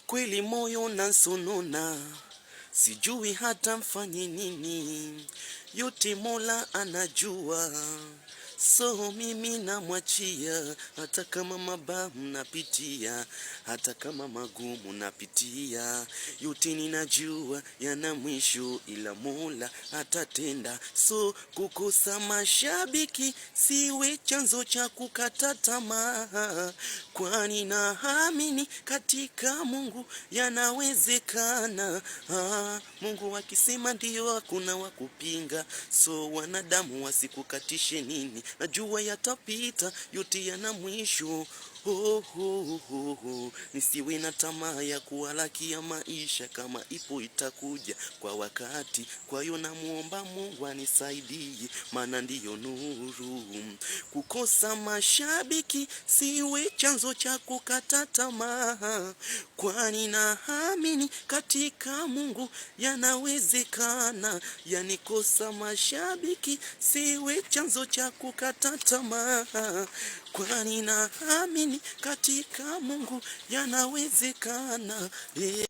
Kweli moyo nasonona, sijui hata mfanye nini, yote Mola anajua. So mimi namwachia, hata kama mabaya napitia, hata kama magumu napitia, yote ninajua yana mwisho, ila Mola atatenda. So kukosa mashabiki siwe chanzo cha kukata tamaa, kwani naamini katika Mungu yanawezekana. Mungu akisema ndio, hakuna wa kupinga. So wanadamu wasikukatishe nini, najua yatapita, yote yana mwisho. Nisiwe na tamaa ya kuhalakia maisha, kama ipo itakuja kwa wakati. Kwa hiyo namuomba Mungu anisaidie, maana ndiyo nuru. Kukosa mashabiki siwe chanzo cha kukata tamaa, kwani naamini katika Mungu yanawezekana. Yani kosa mashabiki siwe chanzo cha kukata tamaa, kwani naamini katika Mungu yanawezekana.